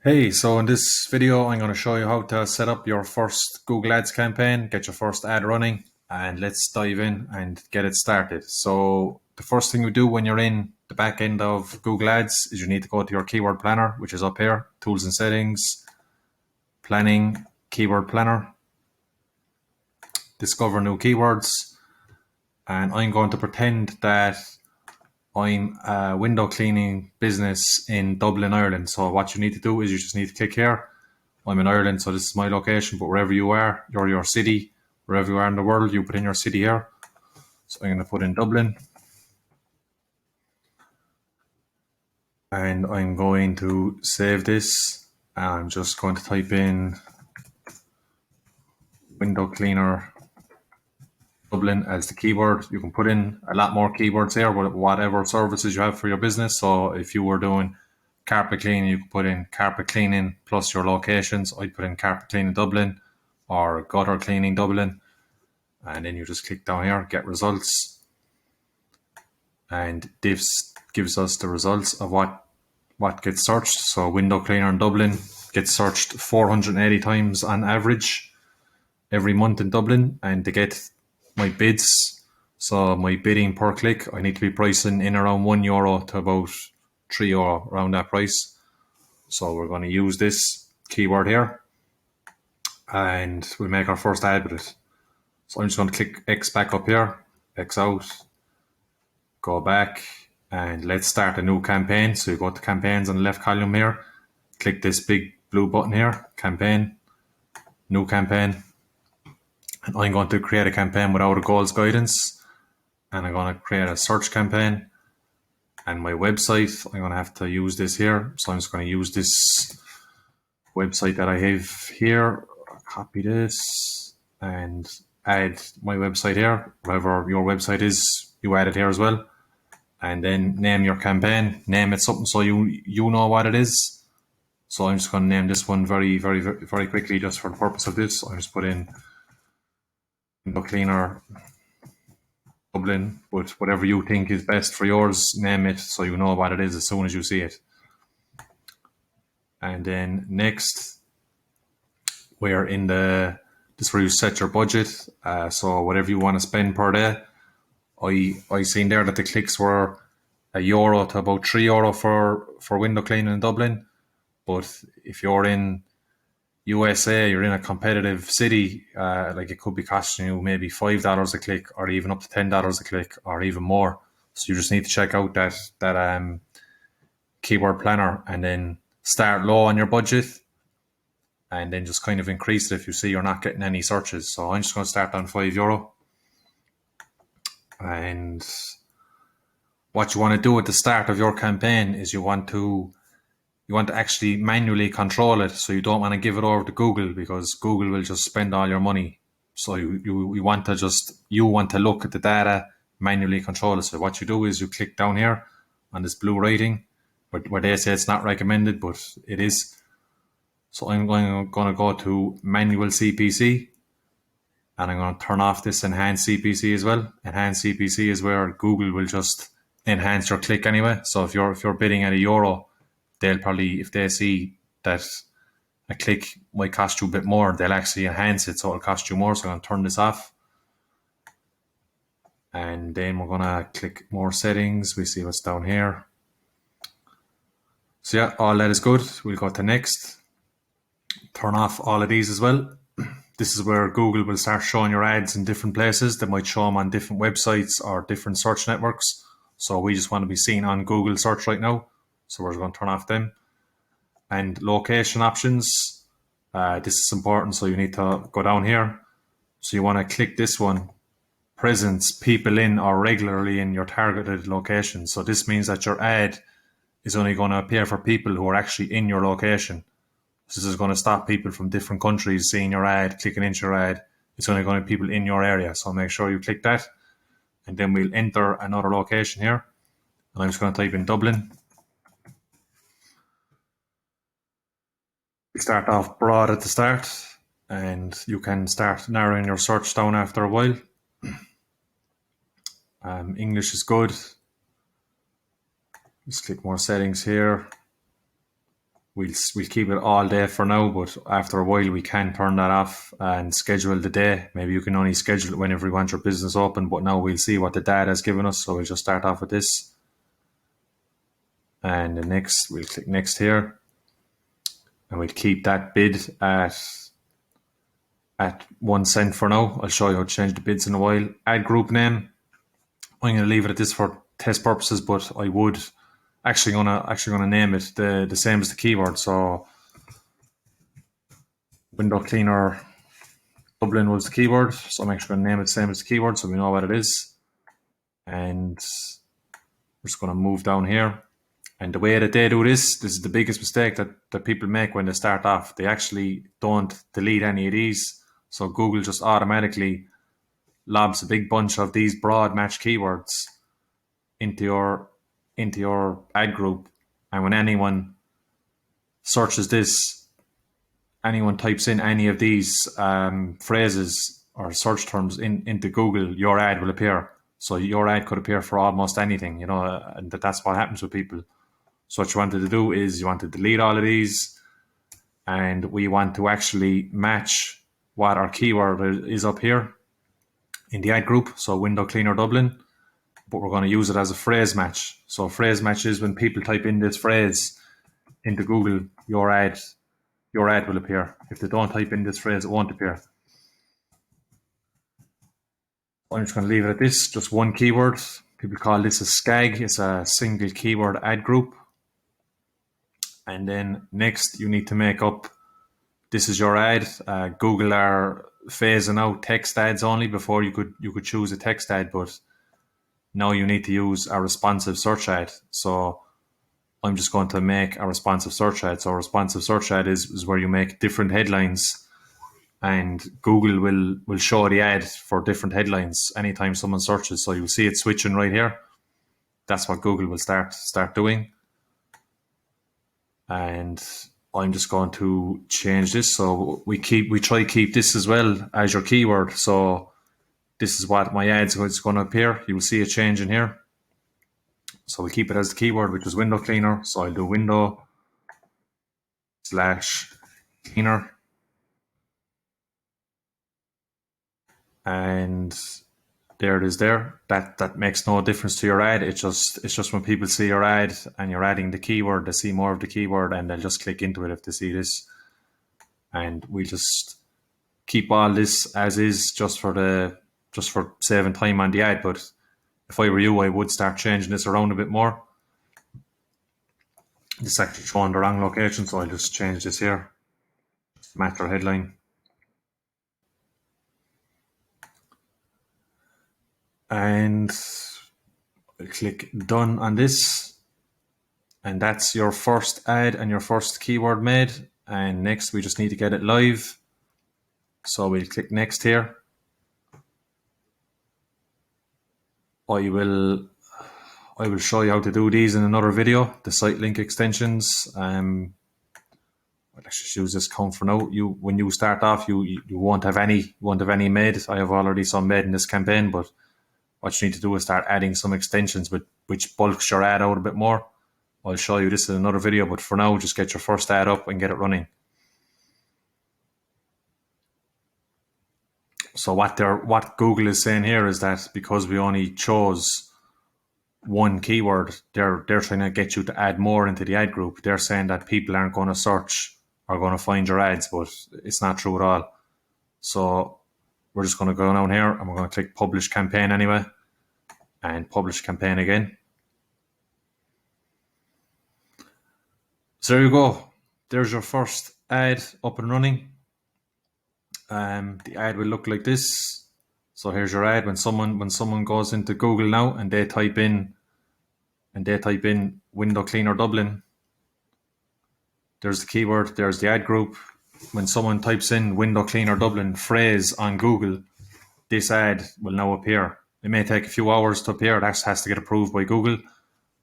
Hey, so in this video, I'm going to show you how to set up your first Google Ads campaign, get your first ad running, and let's dive in and get it started. So the first thing you do when you're in the back end of Google Ads is you need to go to your keyword planner, which is up here, tools and settings, planning, keyword planner, discover new keywords. And I'm going to pretend that I'm a window cleaning business in Dublin, Ireland. So what you need to do is you just need to click here. I'm in Ireland, so this is my location, but wherever you are, your city, wherever you are in the world, you put in your city here. So I'm going to put in Dublin. And I'm going to save this. And I'm just going to type in window cleaner Dublin as the keyword. You can put in a lot more keywords here, whatever services you have for your business. So if you were doing carpet cleaning, you could put in carpet cleaning plus your locations. I'd put in carpet cleaning Dublin or gutter cleaning Dublin. And then you just click down here, get results. And this gives us the results of what gets searched. So window cleaner in Dublin gets searched 480 times on average every month in Dublin. And to get my bids, so my bidding per click, I need to be pricing in around €1 to about €3, around that price. So we're going to use this keyword here and we'll make our first ad with it. So I'm just going to click X back up here, X out, go back, and let's start a new campaign. So you go to campaigns on the left column here, click this big blue button here, campaign, new campaign. And I'm going to create a campaign without a goals guidance. And I'm going to create a search campaign. And my website, I'm going to have to use this here. So I'm just going to use this website that I have here, copy this, and add my website here. Whatever your website is, you add it here as well. And then name your campaign, name it something so you know what it is. So I'm just going to name this one very quickly just for the purpose of this. I'm just put in window cleaner Dublin, but whatever you think is best for yours, name it so you know what it is as soon as you see it. And then next, we're in this is where you set your budget. So whatever you want to spend per day. I seen there that the clicks were €1 to about €3 for window cleaning in Dublin. But if you're in USA, you're in a competitive city, like it could be costing you maybe $5 a click or even up to $10 a click or even more. So you just need to check out that keyword planner and then start low on your budget and then just kind of increase it if you see you're not getting any searches. So I'm just going to start on €5. And what you want to do at the start of your campaign is you want to actually manually control it. So you don't want to give it over to Google because Google will just spend all your money. So you want to look at the data, manually control it. So what you do is you click down here on this blue writing where they say it's not recommended, but it is. So I'm going to go to manual CPC. And I'm going to turn off this enhanced CPC as well. Enhanced CPC is where Google will just enhance your click anyway. So if you're bidding at €1, they'll probably, if they see that a click might cost you a bit more, they'll actually enhance it so it'll cost you more. So I'm going to turn this off. And then we're going to click more settings. We see what's down here. So yeah, all that is good. We'll go to next. Turn off all of these as well. This is where Google will start showing your ads in different places. They might show them on different websites or different search networks. So we just want to be seen on Google search right now. So we're going to turn off them. And location options. This is important. So you need to go down here. So you want to click this one. Presence, people in or regularly in your targeted location. So this means that your ad is only going to appear for people who are actually in your location. This is going to stop people from different countries seeing your ad, clicking into your ad. It's only going to be people in your area. So make sure you click that. And then we'll enter another location here. And I'm just going to type in Dublin. We start off broad at the start. And you can start narrowing your search down after a while. English is good. Just click more settings here. we'll keep it all day for now, but after a while we can turn that off and schedule the day. Maybe you can only schedule it whenever you want your business open, but now we'll see what the data has given us. So we'll just start off with this. And the next, we'll click next here. And we'll keep that bid at 1 cent for now. I'll show you how to change the bids in a while. Ad group name. I'm going to leave it at this for test purposes, but I would actually gonna name it the same as the keyword. So window cleaner Dublin was the keyword, so I'm actually gonna name it the same as the keyword so we know what it is. And we're just gonna move down here. And the way that they do this is the biggest mistake that people make when they start off. They actually don't delete any of these. So Google just automatically lobs a big bunch of these broad match keywords into your ad group, and when anyone searches this, anyone types in any of these phrases or search terms into Google, your ad will appear. So your ad could appear for almost anything, and that's what happens with people. So what you wanted to do is you want to delete all of these, and we want to actually match what our keyword is up here in the ad group. So window cleaner Dublin. But we're going to use it as a phrase match. So a phrase match is when people type in this phrase into Google, your ad will appear. If they don't type in this phrase, it won't appear. I'm just going to leave it at this, just one keyword. People call this a SKAG. It's a single keyword ad group. And then next you need to make up, this is your ad. Google are phasing out text ads only. Before you could choose a text ad, but now you need to use a responsive search ad. So I'm just going to make a responsive search ad. So a responsive search ad is where you make different headlines, and Google will show the ad for different headlines anytime someone searches. So you'll see it switching right here. That's what Google will start doing. And I'm just going to change this. So we try to keep this as well as your keyword. So this is what my ads is going to appear. You will see a change in here. So we keep it as the keyword, which is window cleaner. So I'll do window / cleaner. And there it is there. That makes no difference to your ad. It's just when people see your ad and you're adding the keyword, they see more of the keyword and they'll just click into it if they see this. And we just keep all this as is just for saving time on the ad. But if I were you, I would start changing this around a bit more. This is actually showing the wrong location, so I'll just change this here. Just match our headline. And I'll click done on this. And that's your first ad and your first keyword made. And next we just need to get it live. So we'll click next here. I will show you how to do these in another video, the site link extensions. I'll actually use this count for now. When you start off, you won't have any made. I have already some made in this campaign, but what you need to do is start adding some extensions which bulks your ad out a bit more. I'll show you this in another video, but for now, just get your first ad up and get it running. So what Google is saying here is that because we only chose one keyword, they're trying to get you to add more into the ad group. They're saying that people aren't going to search or going to find your ads, but it's not true at all. So we're just going to go down here and we're going to click publish campaign anyway, and publish campaign again. So there you go. There's your first ad up and running. The ad will look like this. So here's your ad. When someone goes into Google now and they type in window cleaner Dublin, there's the keyword, there's the ad group. When someone types in window cleaner Dublin phrase on Google, this ad will now appear. It may take a few hours to appear. That has to get approved by Google,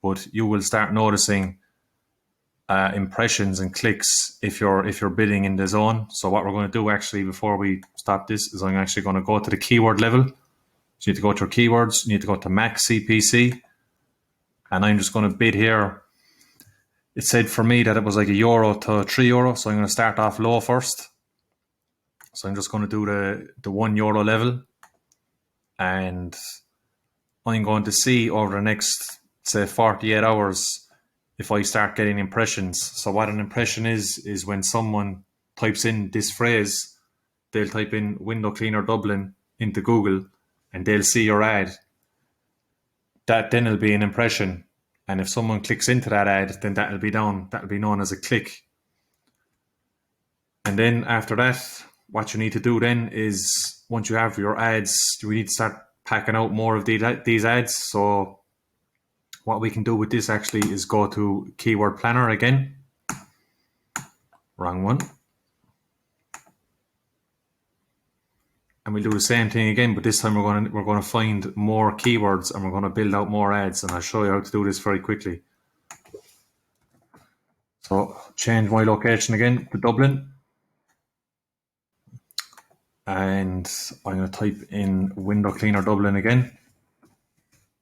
but you will start noticing impressions and clicks if you're bidding in the zone. So what we're going to do actually before we stop this is I'm actually going to go to the keyword level. So you need to go to your keywords, you need to go to max CPC, and I'm just going to bid here. it said for me that it was like €1 to €3. So I'm going to start off low first. So I'm just going to do the €1 level, and I'm going to see over the next, say, 48 hours if I start getting impressions. So what an impression is when someone types in this phrase, they'll type in window cleaner Dublin into Google and they'll see your ad. That then will be an impression. And if someone clicks into that ad, then that'll be known as a click. And then after that, what you need to do then is, once you have your ads, we need to start packing out more of these ads. So what we can do with this actually is go to Keyword Planner again. Wrong one. And we'll do the same thing again, but this time we're going to find more keywords and we're going to build out more ads, and I'll show you how to do this very quickly. So change my location again to Dublin, and I'm going to type in window cleaner Dublin again,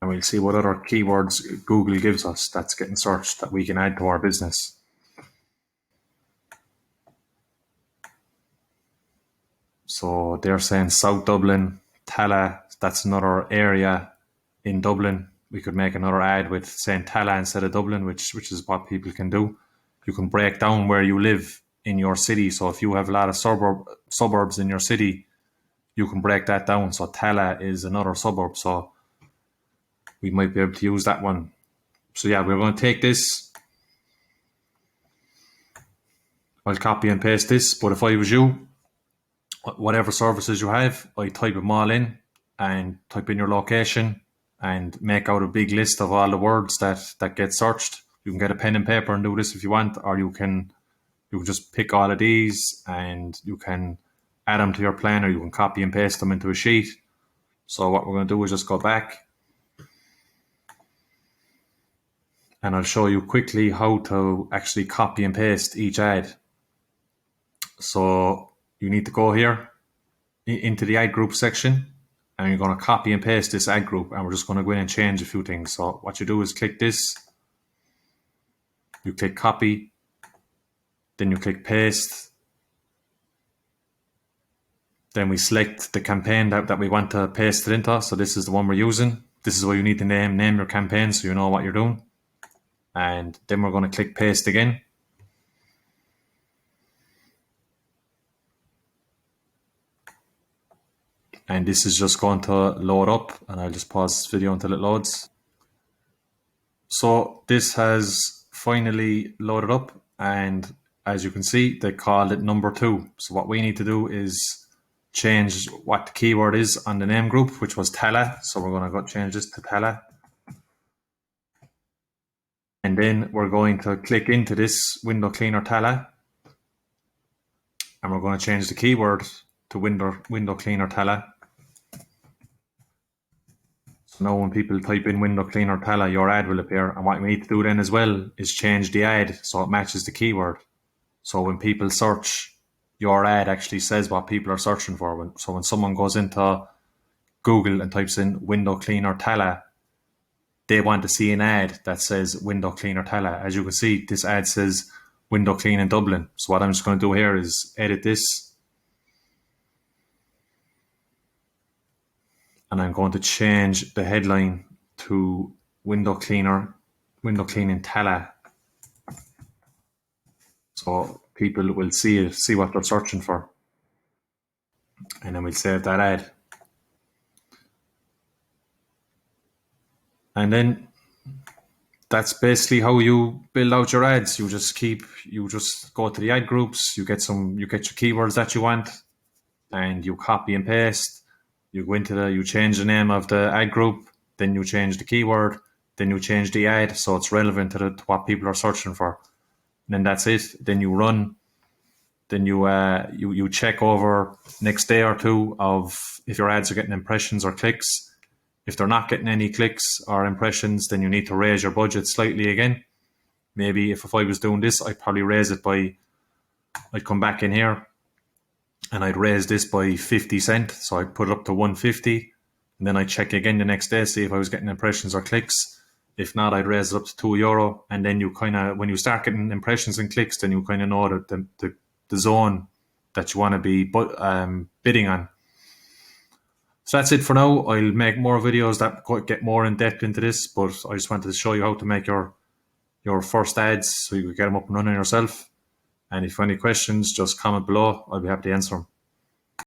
and we'll see what other keywords Google gives us that's getting searched that we can add to our business. So they're saying South Dublin, Tala, that's another area in Dublin. We could make another ad with saying Tala instead of Dublin, which is what people can do. You can break down where you live in your city. So if you have a lot of suburbs in your city, you can break that down. So Tala is another suburb. So we might be able to use that one. So yeah, we're going to take this. I'll copy and paste this. But if I was you, whatever services you have, I type them all in and type in your location and make out a big list of all the words that get searched. You can get a pen and paper and do this if you want, or you can just pick all of these and you can add them to your plan, or you can copy and paste them into a sheet. So what we're going to do is just go back and I'll show you quickly how to actually copy and paste each ad. So you need to go here into the ad group section, and you're going to copy and paste this ad group, and we're just going to go in and change a few things. So what you do is click this, you click copy, then you click paste, then we select the campaign that we want to paste it into. So this is the one we're using. This is what you need to name your campaign so you know what you're doing. And then we're going to click paste again. And this is just going to load up, and I'll just pause this video until it loads. So this has finally loaded up, and as you can see, they called it number 2. So what we need to do is change what the keyword is on the name group, which was Tala. So we're going to go change this to Tala. And then we're going to click into this window cleaner Tala, and we're going to change the keyword to window cleaner Tala. So now when people type in window cleaner Tala, your ad will appear. And what we need to do then as well is change the ad so it matches the keyword. So when people search, your ad actually says what people are searching for. So when someone goes into Google and types in window cleaner Tala, they want to see an ad that says window cleaner Tala. As you can see, this ad says window clean in Dublin. So what I'm just going to do here is edit this, and I'm going to change the headline to window cleaning Tala. So people will see what they're searching for. And then we'll save that ad. And then that's basically how you build out your ads. You just go to the ad groups, you get your keywords that you want, and you copy and paste. You go into you change the name of the ad group, then you change the keyword, then you change the ad so it's relevant to what people are searching for. And then that's it. Then you run. Then you check over next day or two of if your ads are getting impressions or clicks. If they're not getting any clicks or impressions, then you need to raise your budget slightly again. Maybe if I was doing this, I'd probably raise it I'd come back in here and I'd raise this by 50 cents. So I'd put it up to 150, and then I'd check again the next day, see if I was getting impressions or clicks. If not, I'd raise it up to €2. And then you kind of, when you start getting impressions and clicks, then you kind of know that the zone that you want to be bidding on. So that's it for now. I'll make more videos that get more in depth into this, but I just wanted to show you how to make your first ads so you can get them up and running yourself. And if you have any questions, just comment below. I'll be happy to answer them.